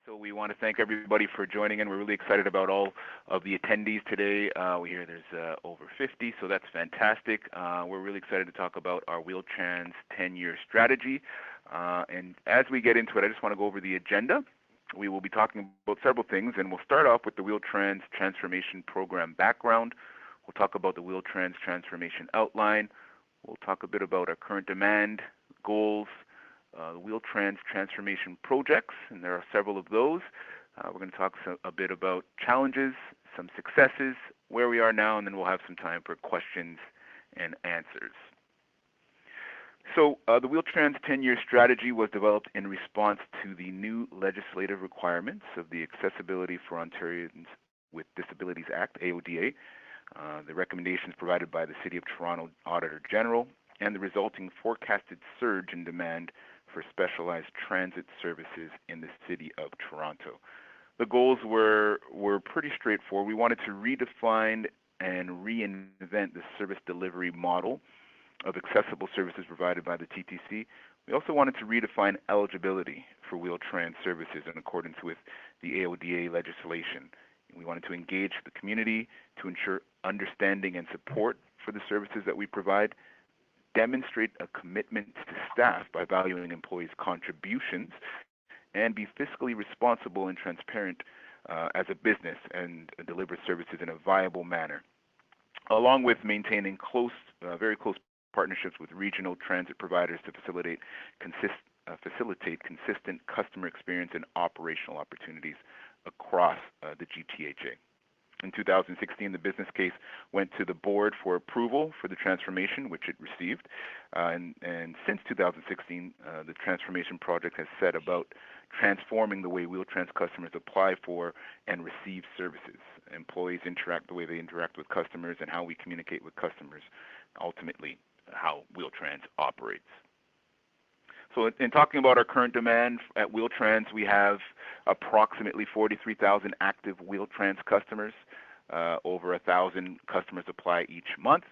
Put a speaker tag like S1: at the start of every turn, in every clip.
S1: So we want to thank everybody for joining in. We're really excited about all of the attendees today. We hear there's over 50, so that's fantastic. We're really excited to talk about our Wheel-Trans 10-year strategy. And as we get into it, I just want to go over the agenda. We will be talking about several things, and we'll start off with the Wheel-Trans Transformation Program background. We'll talk about the Wheel-Trans Transformation outline. We'll talk a bit about our current demand, goals, the Wheel-Trans transformation projects, and there are several of those. We're going to talk a bit about challenges, some successes, where we are now, and then we'll have some time for questions and answers. So the Wheel-Trans 10-year strategy was developed in response to the new legislative requirements of the Accessibility for Ontarians with Disabilities Act, AODA, the recommendations provided by the City of Toronto Auditor General, and the resulting forecasted surge in demand for specialized transit services in the City of Toronto. The goals were pretty straightforward. We wanted to redefine and reinvent the service delivery model of accessible services provided by the TTC. We also wanted to redefine eligibility for Wheel-Trans services in accordance with the AODA legislation. We wanted to engage the community to ensure understanding and support for the services that we provide, demonstrate a commitment to staff by valuing employees' contributions, and be fiscally responsible and transparent as a business and deliver services in a viable manner, along with maintaining very close partnerships with regional transit providers to facilitate consistent customer experience and operational opportunities across the GTHA. In 2016, the business case went to the board for approval for the transformation, which it received. And since 2016, the transformation project has set about transforming the way Wheel-Trans customers apply for and receive services. Employees interact the way they interact with customers, and how we communicate with customers, ultimately how Wheel-Trans operates. So in talking about our current demand at Wheel-Trans, we have approximately 43,000 active Wheel-Trans customers. Over 1,000 customers apply each month.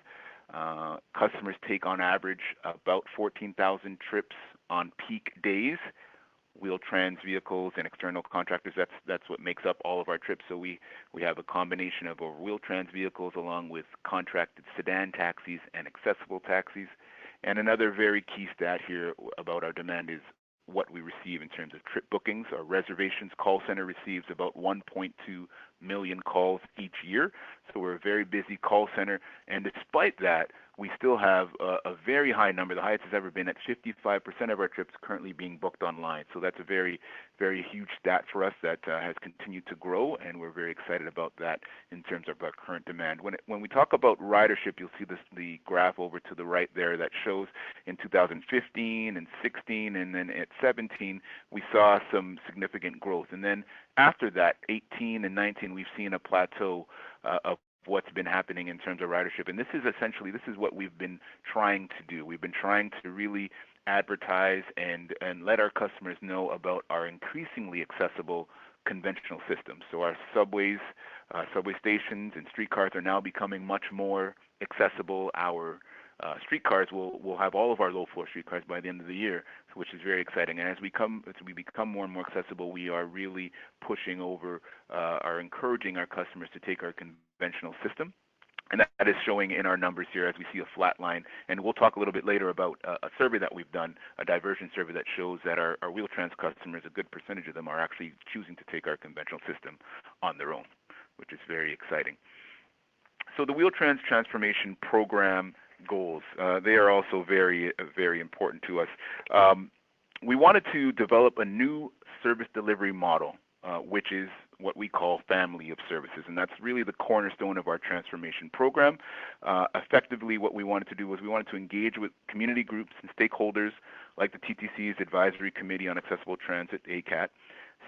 S1: Customers take on average about 14,000 trips on peak days. Wheel-Trans vehicles and external contractors, that's what makes up all of our trips. So we have a combination of our Wheel-Trans vehicles along with contracted sedan taxis and accessible taxis. And another very key stat here about our demand is what we receive in terms of trip bookings. Our reservations call center receives about 1.2 million calls each year. So we're a very busy call center. And despite that, we still have a very high number, the highest it's ever been, at 55% of our trips currently being booked online. So that's a very, very huge stat for us that has continued to grow, and we're very excited about that in terms of our current demand. When we talk about ridership, you'll see the graph over to the right there that shows in 2015 and 16, and then at 17, we saw some significant growth. And then after that, 18 and 19, we've seen a plateau of what's been happening in terms of ridership. And this is what we've been trying to do. We've been trying to really advertise and let our customers know about our increasingly accessible conventional systems. So our subway stations and streetcars are now becoming much more accessible. Our streetcars will have all of our low-floor streetcars by the end of the year, which is very exciting. And as we become more and more accessible, we are really pushing over, are encouraging our customers to take our conventional system. And that is showing in our numbers here as we see a flat line. And we'll talk a little bit later about a survey that we've done, a diversion survey that shows that our Wheel-Trans customers, a good percentage of them, are actually choosing to take our conventional system on their own, which is very exciting. So the Wheel-Trans Transformation Program goals, they are also very, very important to us. We wanted to develop a new service delivery model, which is what we call family of services, and that's really the cornerstone of our transformation program. Effectively, what we wanted to do was we wanted to engage with community groups and stakeholders like the TTC's Advisory Committee on Accessible Transit, ACAT,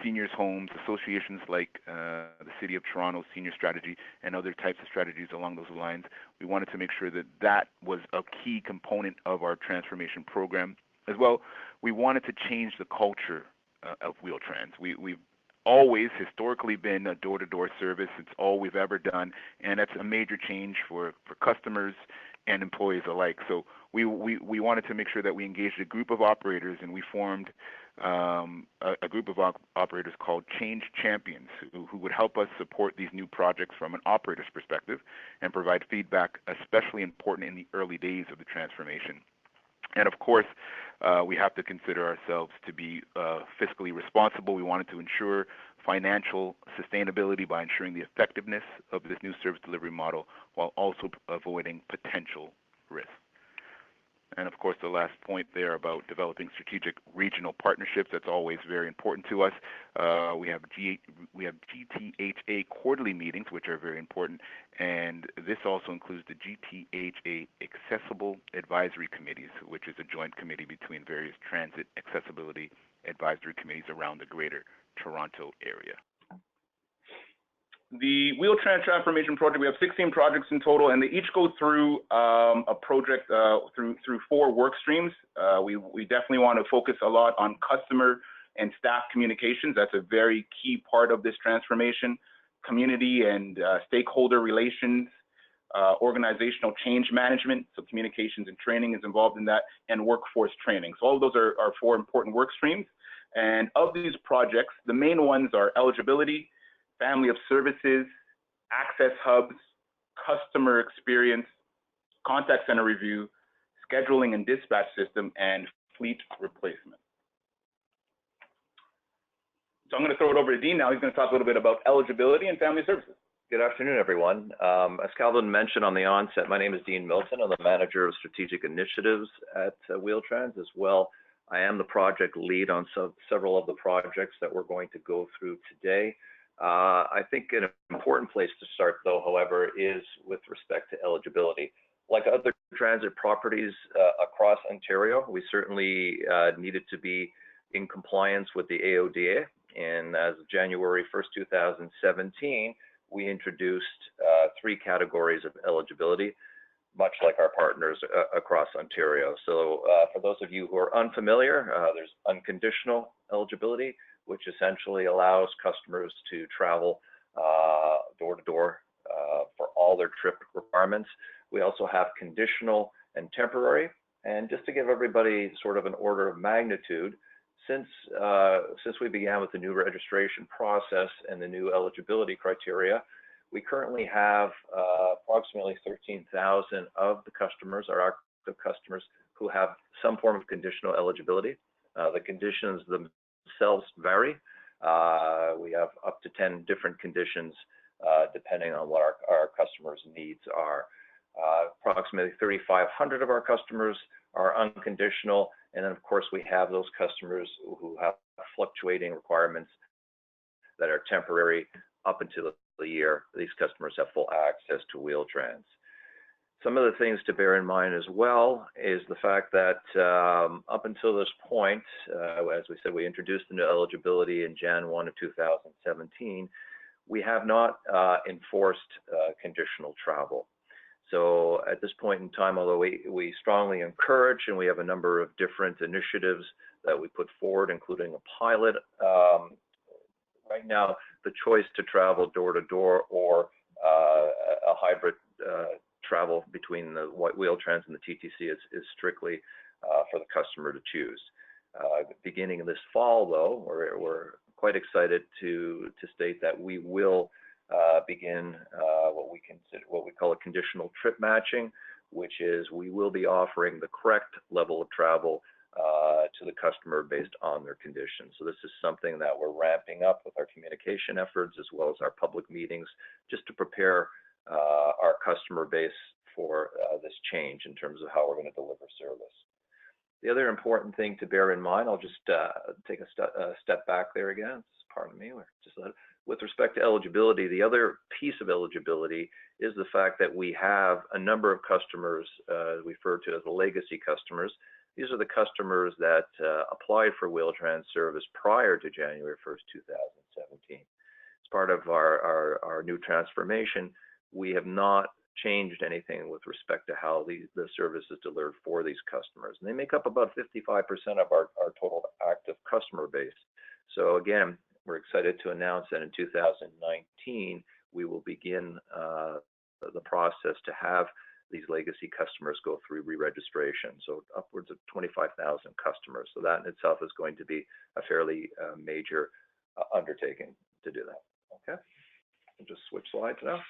S1: seniors' homes, associations like the City of Toronto Senior Strategy, and other types of strategies along those lines. We wanted to make sure that that was a key component of our transformation program. As well, we wanted to change the culture of Wheel-Trans. We've always historically been a door-to-door service. It's all we've ever done, and that's a major change for customers and employees alike. So we wanted to make sure that we engaged a group of operators, and we formed a group of operators called Change Champions who would help us support these new projects from an operator's perspective and provide feedback, especially important in the early days of the transformation. And of course, we have to consider ourselves to be fiscally responsible. We wanted to ensure financial sustainability by ensuring the effectiveness of this new service delivery model while also avoiding potential risks. And of course, the last point there about developing strategic regional partnerships, that's always very important to us. We have GTHA quarterly meetings, which are very important, and this also includes the GTHA Accessible Advisory Committees, which is a joint committee between various transit accessibility advisory committees around the Greater Toronto area. The Wheel-Trans transformation project, we have 16 projects in total, and they each go through a project through 4 work streams. We definitely want to focus a lot on customer and staff communications. That's a very key part of this transformation. Community and stakeholder relations, organizational change management, so communications and training is involved in that, and workforce training. So all of those are 4 important work streams. And of these projects, the main ones are eligibility, family of services, access hubs, customer experience, contact center review, scheduling and dispatch system, and fleet replacement. So I'm going to throw it over to Dean now. He's going to talk a little bit about eligibility and family services.
S2: Good afternoon, everyone. As Calvin mentioned on the onset, my name is Dean Milton. I'm the Manager of Strategic Initiatives at Wheel-Trans as well. I am the project lead on several of the projects that we're going to go through today. I think an important place to start, though, however, is with respect to eligibility. Like other transit properties across Ontario, we certainly needed to be in compliance with the AODA. And as of January 1st, 2017, we introduced 3 categories of eligibility, much like our partners across Ontario. So for those of you who are unfamiliar, there's unconditional eligibility, which essentially allows customers to travel door to door for all their trip requirements. We also have conditional and temporary. And just to give everybody sort of an order of magnitude, since we began with the new registration process and the new eligibility criteria, we currently have approximately 13,000 of the customers, our active customers, who have some form of conditional eligibility. The conditions themselves vary. We have up to 10 different conditions depending on what our customers' needs are. Approximately 3,500 of our customers are unconditional, and then of course we have those customers who have fluctuating requirements that are temporary up until the year. These customers have full access to Wheel-Trans. Some of the things to bear in mind as well is the fact that up until this point, as we said, we introduced the new eligibility in January 1 of 2017. We have not enforced conditional travel. So at this point in time, although we strongly encourage, and we have a number of different initiatives that we put forward, including a pilot, right now, the choice to travel door to door or a hybrid travel between the Wheel-Trans and the TTC is strictly for the customer to choose. Beginning this fall, though, we're quite excited to state that we will begin what we call a conditional trip matching, which is we will be offering the correct level of travel to the customer based on their conditions. So this is something that we're ramping up with our communication efforts as well as our public meetings, just to prepare our customer base for this change in terms of how we're going to deliver service. The other important thing to bear in mind, I'll just take a step back there again. Pardon me. With respect to eligibility, the other piece of eligibility is the fact that we have a number of customers referred to as the legacy customers. These are the customers that applied for Wheel-Trans service prior to January 1st, 2017. As part of our new transformation, we have not changed anything with respect to how the service is delivered for these customers. And they make up about 55% of our total active customer base. So again, we're excited to announce that in 2019, we will begin the process to have these legacy customers go through re-registration. So upwards of 25,000 customers. So that in itself is going to be a fairly major undertaking to do that. Okay, I'll just switch slides now.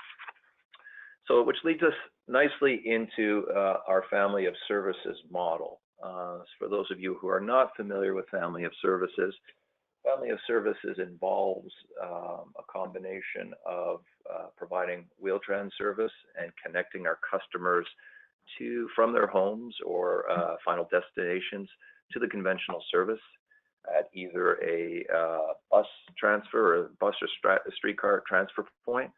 S2: So which leads us nicely into our family of services model. For those of you who are not familiar with family of services involves a combination of providing Wheel-Trans service and connecting our customers from their homes or final destinations to the conventional service at either a bus transfer or bus or streetcar transfer point,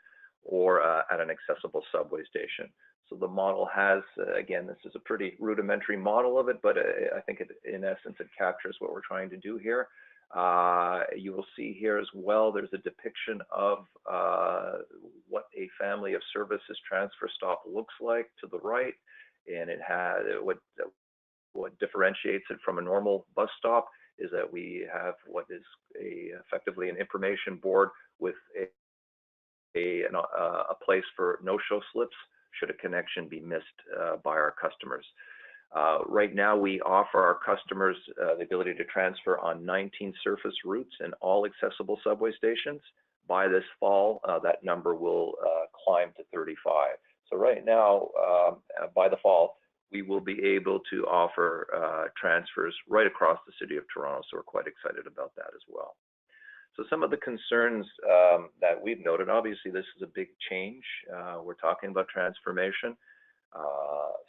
S2: or at an accessible subway station. So the model has, again, this is a pretty rudimentary model of it, but I think in essence it captures what we're trying to do here. You will see here as well, there's a depiction of what a family of services transfer stop looks like to the right, and it has what differentiates it from a normal bus stop is that we have what is effectively an information board with a place for no-show slips should a connection be missed by our customers. Right now, we offer our customers the ability to transfer on 19 surface routes and all accessible subway stations. By this fall, that number will climb to 35. So right now, by the fall, we will be able to offer transfers right across the city of Toronto. So we're quite excited about that as well. So some of the concerns that we've noted, obviously this is a big change. We're talking about transformation.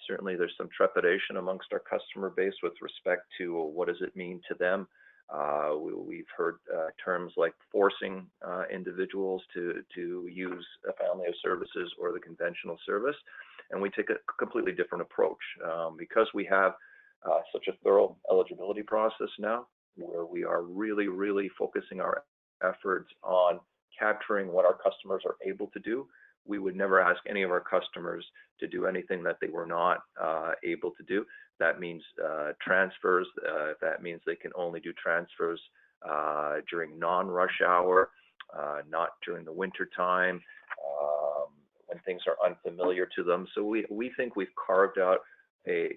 S2: Certainly there's some trepidation amongst our customer base with respect to what does it mean to them. We've heard terms like forcing individuals to use a family of services or the conventional service. And we take a completely different approach because we have such a thorough eligibility process now, where we are really, really focusing our efforts on capturing what our customers are able to do. We would never ask any of our customers to do anything that they were not able to do. That means transfers. That means they can only do transfers during non-rush hour, not during the winter time, when things are unfamiliar to them. So we think we've carved out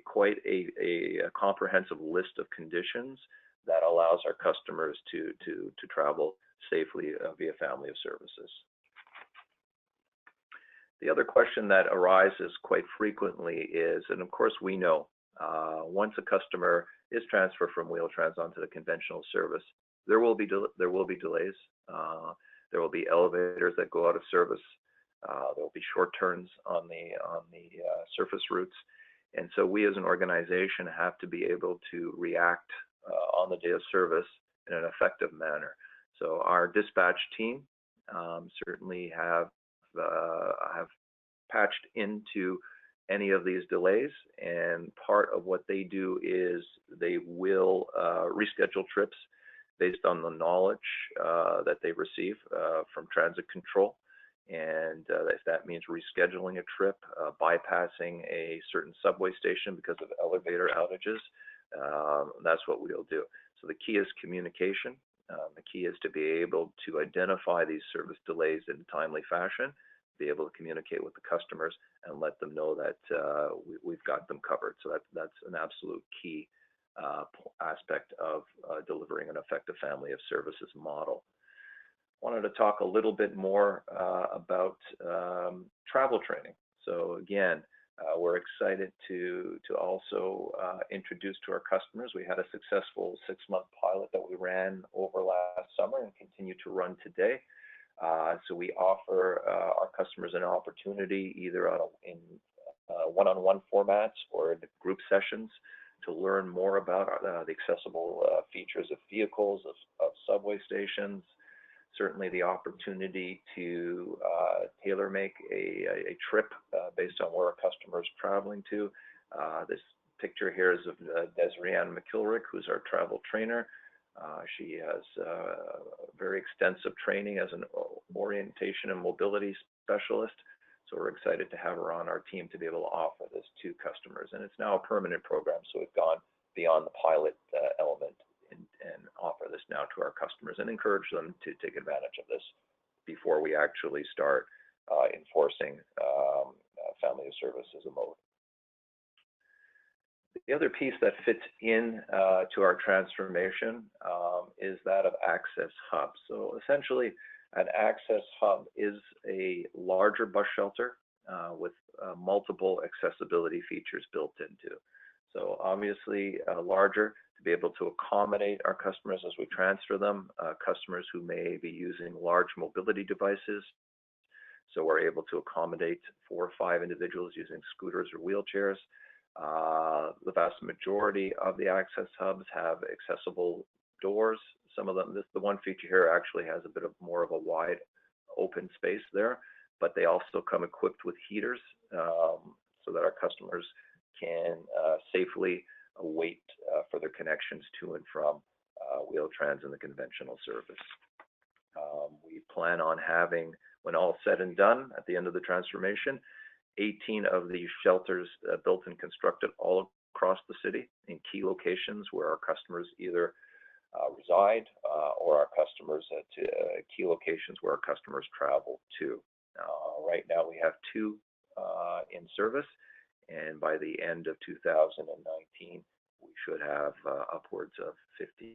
S2: quite a comprehensive list of conditions that allows our customers to travel safely via family of services. The other question that arises quite frequently is, and of course we know, once a customer is transferred from Wheel-Trans onto the conventional service, there will be delays. There will be elevators that go out of service. There will be short turns on the surface routes, and so we as an organization have to be able to react on the day of service in an effective manner. So our dispatch team certainly have patched into any of these delays, and part of what they do is they will reschedule trips based on the knowledge that they receive from transit control. And if that means rescheduling a trip, bypassing a certain subway station because of elevator outages, that's what we'll do. So the key is communication. The key is to be able to identify these service delays in a timely fashion, be able to communicate with the customers and let them know that we've got them covered. So that's an absolute key aspect of delivering an effective family of services model. Wanted to talk a little bit more about travel training. So again, we're excited to also introduce to our customers. We had a successful 6-month pilot that we ran over last summer and continue to run today. So we offer our customers an opportunity either in one-on-one formats or in group sessions to learn more about the accessible features of vehicles, of subway stations. Certainly the opportunity to tailor make a trip based on where a customer is traveling to. This picture here is of Desiree-Ann McKilrick, who's our travel trainer. She has very extensive training as an orientation and mobility specialist. So we're excited to have her on our team to be able to offer this to customers. And it's now a permanent program, so we've gone beyond the pilot element and offer this now to our customers and encourage them to take advantage of this before we actually start enforcing family of service as a mode. The other piece that fits in to our transformation is that of access hub. So essentially, an access hub is a larger bus shelter with multiple accessibility features built into. So obviously larger to be able to accommodate our customers as we transfer them, customers who may be using large mobility devices. So we're able to accommodate 4 or 5 individuals using scooters or wheelchairs. The vast majority of the access hubs have accessible doors. Some of them, the one feature here actually has a bit of more of a wide open space there, but they also come equipped with heaters so that our customers can safely wait for their connections to and from Wheel-Trans and the conventional service. We plan on having, when all said and done at the end of the transformation, 18 of these shelters built and constructed all across the city in key locations where our customers either reside or our customers at key locations where our customers travel to. Right now we have 2 in service, and by the end of 2019 we should have upwards of 15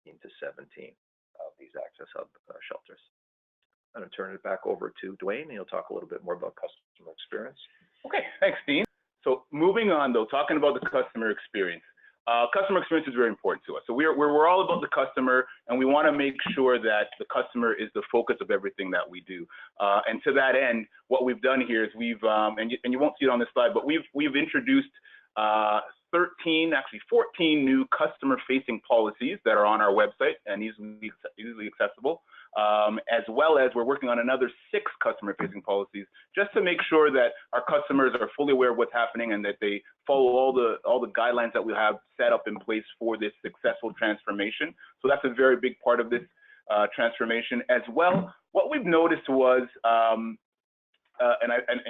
S2: to 17 of these access hub shelters. I'm going to turn it back over to Dwayne, and he'll talk a little bit more about customer experience.
S1: Okay, thanks, Dean. So moving on, though, talking about the customer experience. Customer experience is very important to us. So we're all about the customer, and we want to make sure that the customer is the focus of everything that we do. And to that end, what we've done here is we've, and you won't see it on this slide, but we've introduced 14 new customer-facing policies that are on our website and easily accessible, as well as we're working on another 6 customer-facing policies just to make sure that our customers are fully aware of what's happening and that they follow all the guidelines that we have set up in place for this successful transformation. So that's a very big part of this transformation as well. What we've noticed was, and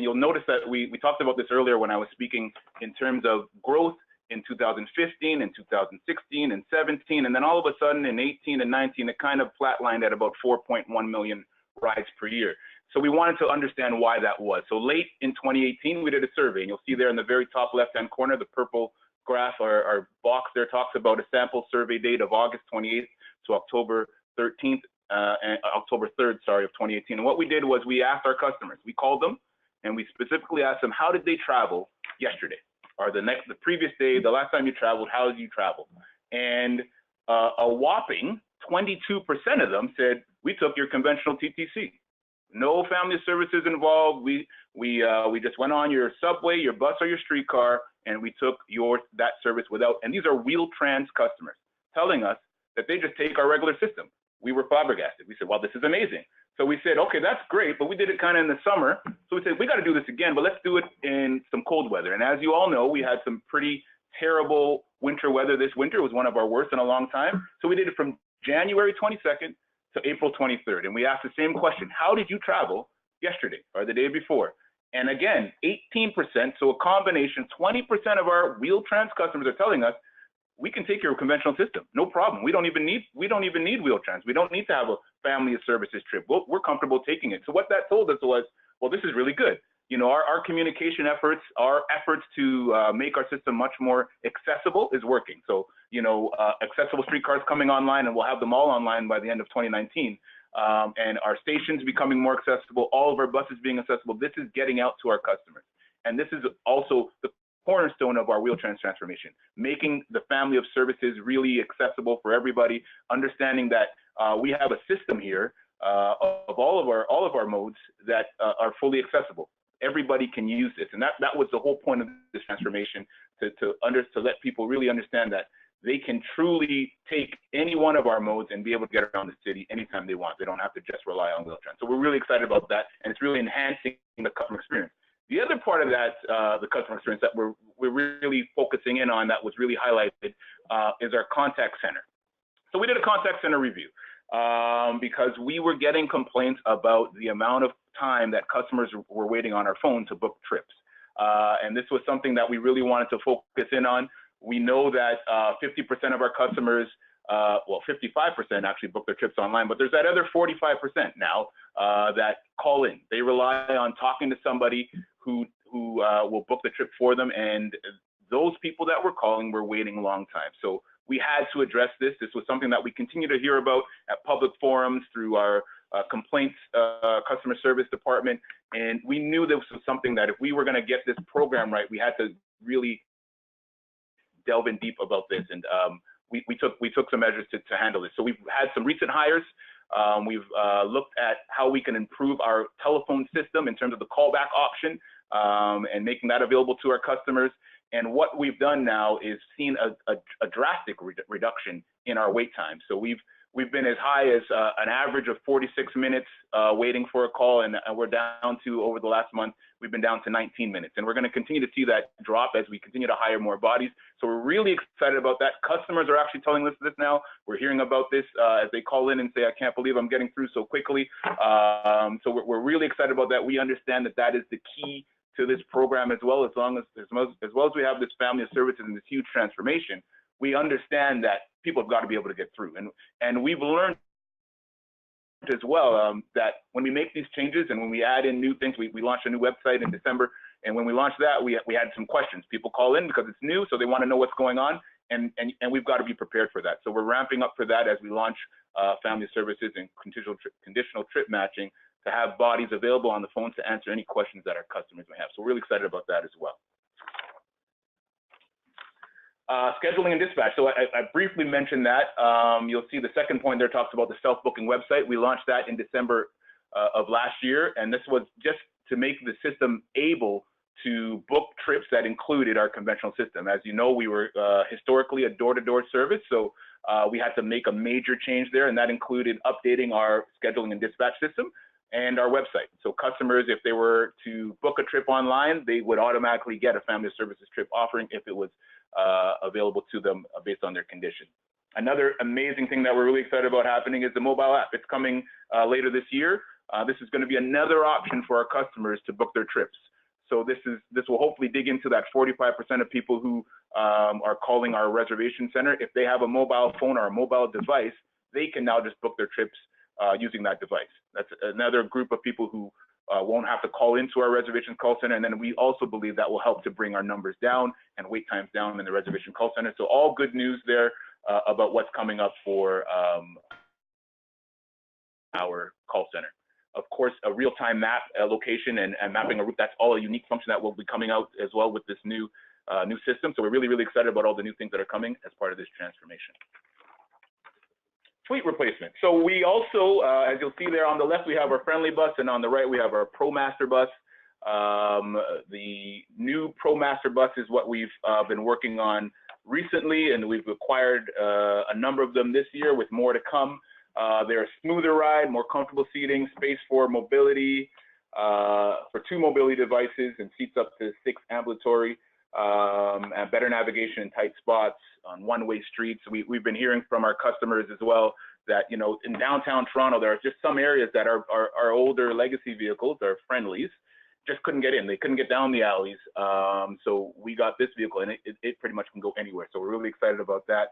S1: you'll notice that we talked about this earlier when I was speaking in terms of growth in 2015 and 2016 and 17, and then all of a sudden in 18 and 19 it kind of flatlined at about 4.1 million rides per year. So we wanted to understand why that was. So late in 2018 we did a survey, and you'll see there in the very top left-hand corner the purple graph or box there talks about a sample survey date of August 28th to October 13th and October 3rd, sorry, of 2018. And what we did was we asked our customers, we called them, and we specifically asked them, how did they travel yesterday? Or the previous day, the last time you traveled, how did you travel? And a whopping 22% of them said, we took your conventional TTC. No family services involved. We just went on your subway, your bus, or your streetcar, and we took that service without. And these are Wheel-Trans customers telling us that they just take our regular system. We were flabbergasted. We said, well, this is amazing. So we said, okay, that's great, but we did it kind of in the summer. So we said, we got to do this again, but let's do it in some cold weather. And as you all know, we had some pretty terrible winter weather this winter. It was one of our worst in a long time. So we did it from January 22nd to April 23rd. And we asked the same question, how did you travel yesterday or the day before? And again, 18%, so a combination, 20% of our Wheel-Trans customers are telling us, we can take your conventional system, no problem. We don't even need Wheel-Trans. We don't need to have a family of services trip. We're comfortable taking it. So what that told us was, well, this is really good. You know, our communication efforts, our efforts to make our system much more accessible is working. So, you know, accessible streetcars coming online, and we'll have them all online by the end of 2019. And our stations becoming more accessible, all of our buses being accessible. This is getting out to our customers. And this is also the cornerstone of our Wheel-Trans transformation, making the family of services really accessible for everybody, understanding that we have a system here of all of our modes that are fully accessible. Everybody can use this, and that was the whole point of this transformation, to let people really understand that they can truly take any one of our modes and be able to get around the city anytime they want. They don't have to just rely on Wheel-Trans. So we're really excited about that, and it's really enhancing the customer experience. The other part of that, the customer experience that we're really focusing in on, that was really highlighted, is our contact center. So we did a contact center review because we were getting complaints about the amount of time that customers were waiting on our phone to book trips. And this was something that we really wanted to focus in on. We know that 50% of our customers, well, 55% actually book their trips online, but there's that other 45% now that call in. They rely on talking to somebody who will book the trip for them, and those people that were calling were waiting a long time. So we had to address this. This was something that we continue to hear about at public forums through our complaints customer service department. And we knew this was something that if we were going to get this program right, we had to really delve in deep about this. And we took some measures to handle this. So we've had some recent hires. We've looked at how we can improve our telephone system in terms of the callback option and making that available to our customers. And what we've done now is seen a drastic reduction in our wait time. So we've been as high as an average of 46 minutes waiting for a call, and we're down to, over the last month, we've been down to 19 minutes. And we're going to continue to see that drop as we continue to hire more bodies. So we're really excited about that. Customers are actually telling us this now. We're hearing about this as they call in and say, I can't believe I'm getting through so quickly. So we're really excited about that. We understand that that is the key to this program as well. As well as we have this family of services and this huge transformation, we understand that people have got to be able to get through. And we've learned as well that when we make these changes and when we add in new things, we launched a new website in December. And when we launched that, we had some questions. People call in because it's new, so they want to know what's going on. And we've got to be prepared for that. So we're ramping up for that as we launch family services and conditional trip matching, to have bodies available on the phone to answer any questions that our customers may have. So we're really excited about that as well. Scheduling and dispatch. So I briefly mentioned that. You'll see the second point there talks about the self-booking website. We launched that in December of last year, and this was just to make the system able to book trips that included our conventional system. As you know, we were historically a door-to-door service, so we had to make a major change there, and that included updating our scheduling and dispatch system and our website. So customers, if they were to book a trip online, they would automatically get a family of services trip offering if it was available to them based on their condition. Another amazing thing that we're really excited about happening is the mobile app. It's coming later this year. This is going to be another option for our customers to book their trips. So this will hopefully dig into that 45% of people who are calling our reservation center. If they have a mobile phone or a mobile device, they can now just book their trips using that device. That's another group of people who won't have to call into our reservation call center. And then we also believe that will help to bring our numbers down and wait times down in the reservation call center. So all good news there about what's coming up for our call center. Of course, a real-time map location and mapping a route, that's all a unique function that will be coming out as well with this new system. So we're really, really excited about all the new things that are coming as part of this transformation. Fleet replacement. So we also, as you'll see there on the left, we have our friendly bus, and on the right, we have our ProMaster Bus. The new ProMaster Bus is what we've been working on recently, and we've acquired a number of them this year with more to come. They're a smoother ride, more comfortable seating, space for mobility, for 2 mobility devices and seats up to 6 ambulatory, and better navigation in tight spots on one-way streets. We've been hearing from our customers as well that, you know, in downtown Toronto, there are just some areas that our older legacy vehicles, our friendlies, just couldn't get in. They couldn't get down the alleys. So we got this vehicle, and it pretty much can go anywhere. So we're really excited about that.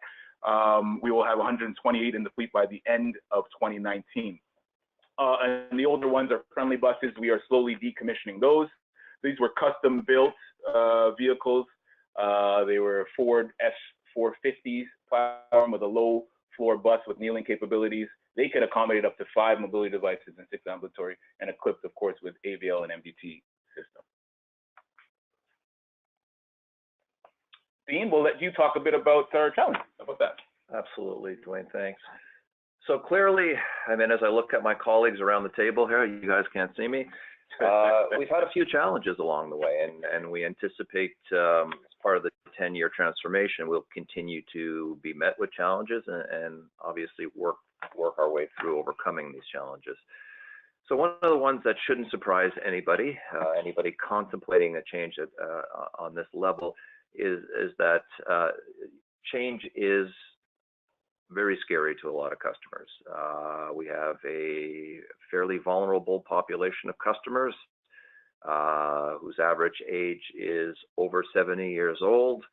S1: We will have 128 in the fleet by the end of 2019. And the older ones are friendly buses. We are slowly decommissioning those. These were custom built vehicles. They were Ford S450s platform with a low floor bus with kneeling capabilities. They could accommodate up to 5 mobility devices and 6 ambulatory, and equipped, of course, with AVL and MDT system. Dean, we'll let you talk a bit about our challenge. How about that?
S2: Absolutely, Dwayne, thanks. So clearly, I mean, as I look at my colleagues around the table here, you guys can't see me. We've had a few challenges along the way, and we anticipate as part of the 10-year transformation, we'll continue to be met with challenges and obviously work our way through overcoming these challenges. So one of the ones that shouldn't surprise anybody contemplating a change on this level is that change is very scary to a lot of customers. We have a fairly vulnerable population of customers whose average age is over 70 years old.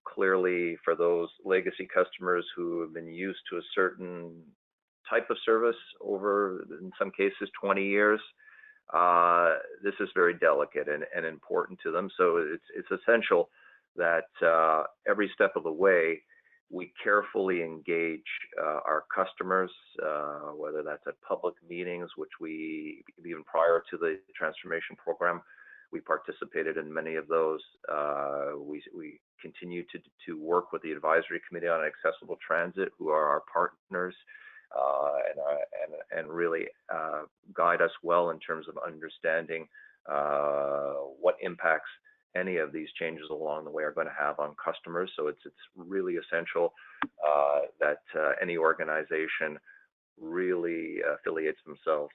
S2: Clearly, for those legacy customers who have been used to a certain type of service over, in some cases, 20 years, this is very delicate and important to them. So it's essential that every step of the way, we carefully engage our customers, whether that's at public meetings, which we, even prior to the transformation program, we participated in many of those. We continue to work with the advisory committee on accessible transit, who are our partners, and really guide us well in terms of understanding what impacts any of these changes along the way are going to have on customers. So it's really essential that any organization really affiliates themselves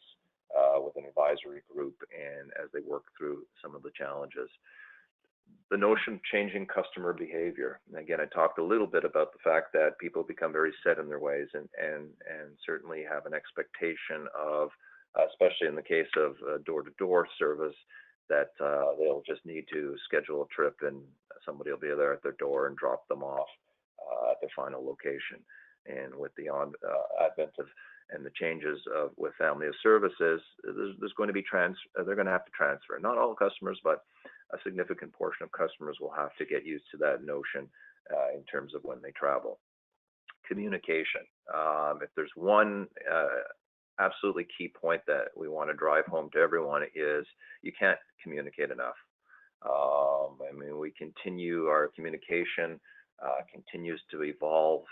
S2: with an advisory group, and as they work through some of the challenges. The notion of changing customer behavior. And again, I talked a little bit about the fact that people become very set in their ways, and certainly have an expectation of, especially in the case of door-to-door service, that they'll just need to schedule a trip and somebody will be there at their door and drop them off at their final location. And with the advent of and the changes with family of services, there's going to be they're going to have to transfer. Not all customers, but a significant portion of customers will have to get used to that notion in terms of when they travel. Communication. If there's one absolutely key point that we want to drive home to everyone, is you can't communicate enough. I mean, we continue, our communication continues to evolve,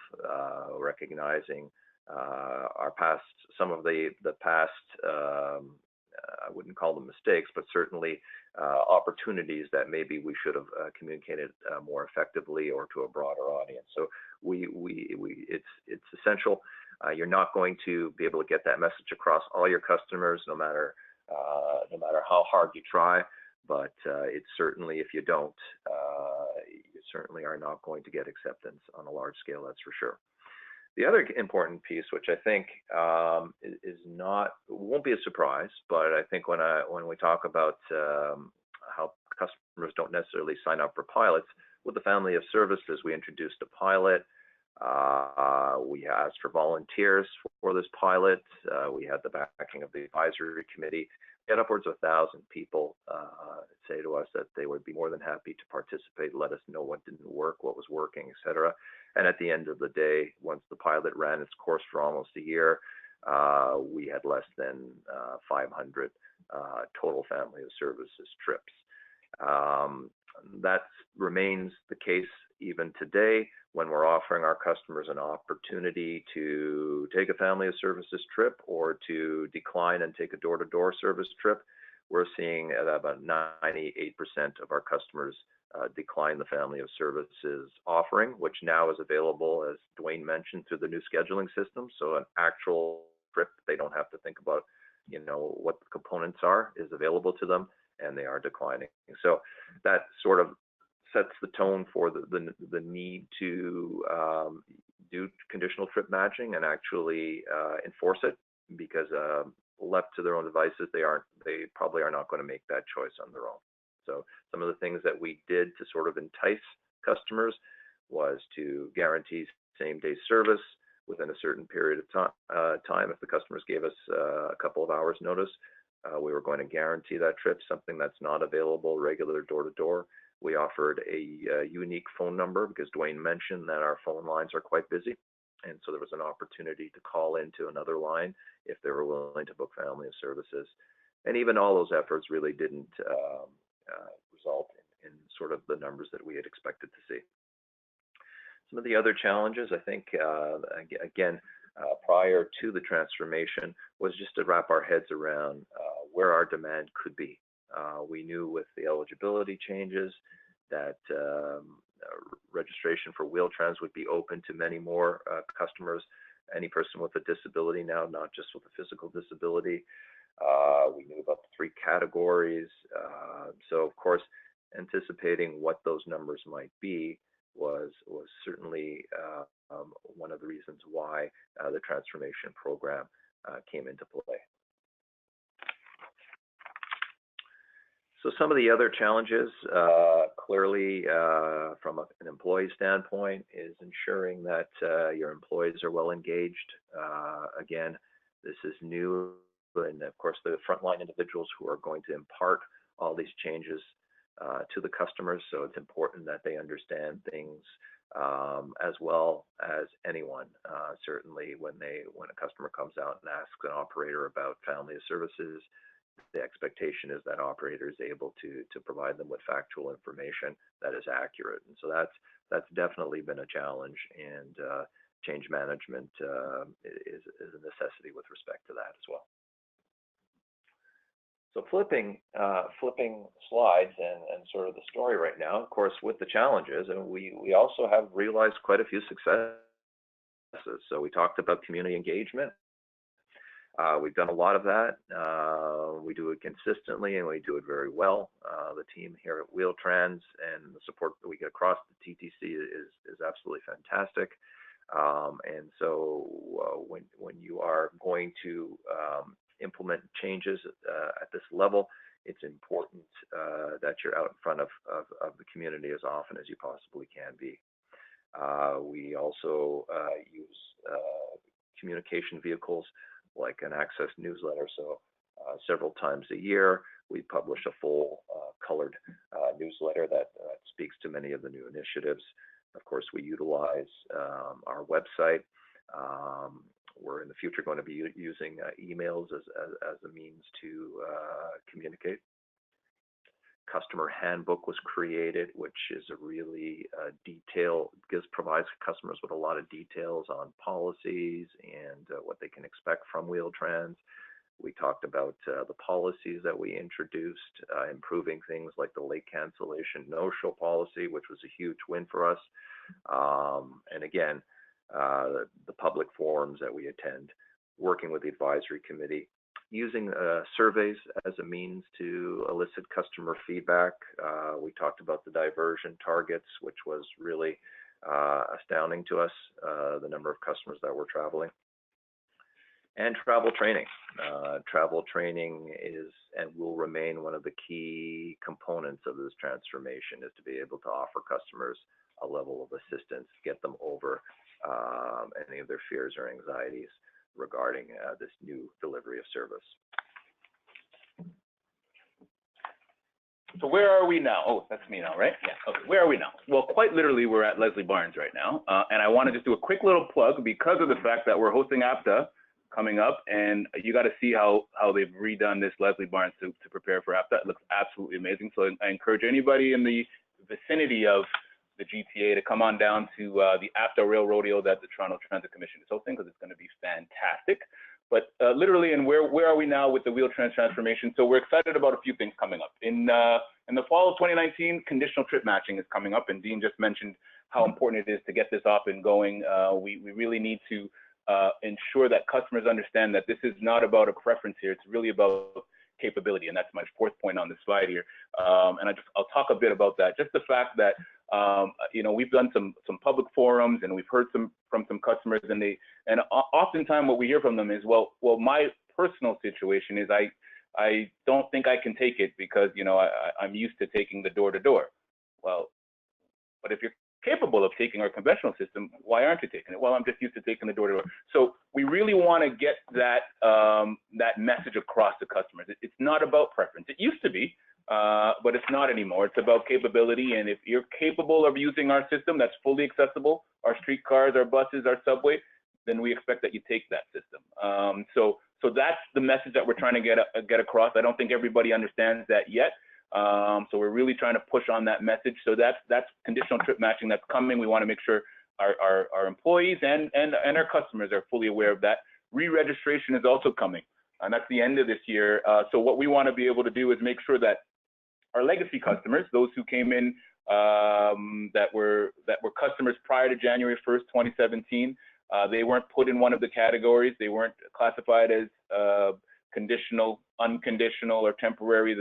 S2: recognizing our past, some of the past, I wouldn't call them mistakes, but certainly opportunities that maybe we should have communicated more effectively or to a broader audience. So it's essential. You're not going to be able to get that message across all your customers, no matter how hard you try. But it's certainly, if you don't, you certainly are not going to get acceptance on a large scale. That's for sure. The other important piece, which I think won't be a surprise, but I think when we talk about how customers don't necessarily sign up for pilots, with the family of services, we introduced a pilot. We asked for volunteers for this pilot. We had the backing of the advisory committee. We had upwards of 1,000 people say to us that they would be more than happy to participate, let us know what didn't work, what was working, etc. And at the end of the day, once the pilot ran its course for almost a year, we had less than 500 total family of services trips. That remains the case even today, when we're offering our customers an opportunity to take a family of services trip or to decline and take a door-to-door service trip. We're seeing about 98% of our customers decline the family of services offering, which now is available, as Dwayne mentioned, through the new scheduling system. So an actual trip, they don't have to think about, what the components are, is available to them, and they are declining. So that sort of sets the tone for the need to do conditional trip matching and actually enforce it, because left to their own devices, they probably are not going to make that choice on their own. So some of the things that we did to sort of entice customers was to guarantee same-day service within a certain period of time. If the customers gave us a couple of hours notice, we were going to guarantee that trip, something that's not available regular door-to-door. We offered a unique phone number, because Dwayne mentioned that our phone lines are quite busy. And so there was an opportunity to call into another line if they were willing to book family of services. And even all those efforts really didn't result in sort of the numbers that we had expected to see. Some of the other challenges, I think, again, prior to the transformation, was just to wrap our heads around where our demand could be. We knew with the eligibility changes that registration for Wheel-Trans would be open to many more customers, any person with a disability now, not just with a physical disability. We knew about the 3 categories. So of course, anticipating what those numbers might be was certainly one of the reasons why the transformation program came into play. So some of the other challenges, clearly from an employee standpoint, is ensuring that your employees are well engaged. Again, this is new, and of course the frontline individuals who are going to impart all these changes to the customers. So it's important that they understand things as well as anyone. Certainly, when a customer comes out and asks an operator about family of services, the expectation is that operator is able to provide them with factual information that is accurate. And so that's definitely been a challenge, and change management is a necessity with respect to that as well. So flipping slides and sort of the story right now, of course, with the challenges, and we also have realized quite a few successes. So we talked about community engagement. We've done a lot of that. We do it consistently, and we do it very well. The team here at Wheel-Trans and the support that we get across the TTC is absolutely fantastic. And so when you are going to implement changes at this level, it's important that you're out in front of the community as often as you possibly can be. We also use communication vehicles like an Access newsletter. So several times a year, we publish a full colored newsletter that speaks to many of the new initiatives. Of course, we utilize our website. We're in the future going to be using emails as a means to communicate. Customer handbook was created, which is a really provides customers with a lot of details on policies and what they can expect from Wheel-Trans. We talked about the policies that we introduced, improving things like the late cancellation no-show policy, which was a huge win for us. And again, the public forums that we attend, working with the advisory committee, using surveys as a means to elicit customer feedback. We talked about the diversion targets, which was really astounding to us, the number of customers that were traveling. And travel training. Travel training is and will remain one of the key components of this transformation, is to be able to offer customers a level of assistance, get them over any of their fears or anxieties regarding this new delivery of service.
S3: So where are we now? Oh, that's me now, right? Yeah. Okay. Where are we now? Well, quite literally, we're at Leslie Barnes right now, and I want to just do a quick little plug because of the fact that we're hosting APTA coming up, and you got to see how they've redone this Leslie Barnes to prepare for APTA. It looks absolutely amazing. So I encourage anybody in the vicinity of the GTA to come on down to the APTA Rail Rodeo that the Toronto Transit Commission is hosting, because it's going to be fantastic. But literally, and where are we now with the Wheel-Trans transformation? So we're excited about a few things coming up. In the fall of 2019, conditional trip matching is coming up, and Dean just mentioned how important it is to get this up and going. We really need to ensure that customers understand that this is not about a preference here. It's really about capability, and that's my fourth point on the slide here. And I'll talk a bit about that. Just the fact that we've done some public forums, and we've heard from some customers, and oftentimes what we hear from them is, well, my personal situation is I don't think I can take it because I'm used to taking the door to door. Well, but if you're capable of taking our conventional system, why aren't you taking it? Well, I'm just used to taking the door to door. So we really want to get that message across to customers. It's not about preference. It used to be, but it's not anymore. It's about capability, and if you're capable of using our system that's fully accessible, our streetcars, our buses, our subway, then we expect that you take that system. So that's the message that we're trying to get across. I don't think everybody understands that yet. So we're really trying to push on that message. So that's conditional trip matching that's coming. We want to make sure our employees and our customers are fully aware of that. Re-registration is also coming, and that's the end of this year. So what we want to be able to do is make sure that our legacy customers, those who came in that were customers prior to January 1st, 2017, they weren't put in one of the categories. They weren't classified as conditional, unconditional, or temporary.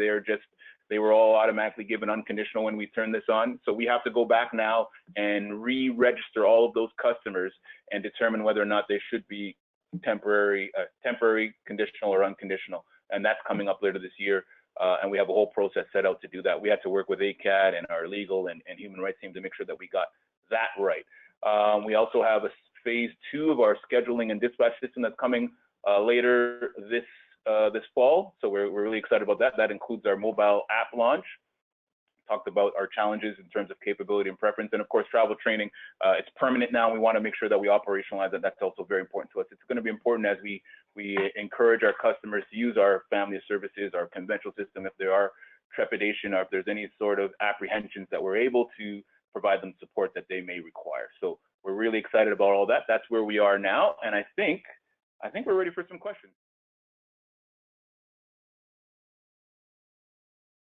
S3: They were all automatically given unconditional when we turned this on. So we have to go back now and re-register all of those customers and determine whether or not they should be temporary, conditional, or unconditional. And that's coming up later this year. And we have a whole process set out to do that. We had to work with ACAD and our legal and human rights team to make sure that we got that right. We also have a phase 2 of our scheduling and dispatch system that's coming later this fall. So we're really excited about that. That includes our mobile app launch. talked about our challenges in terms of capability and preference, and of course, travel training. It's permanent now. We want to make sure that we operationalize it. That's also very important to us. It's going to be important as we encourage our customers to use our family of services, our conventional system, if there are trepidation or if there's any sort of apprehensions, that we're able to provide them support that they may require. So we're really excited about all that. That's where we are now, and I think we're ready for some questions.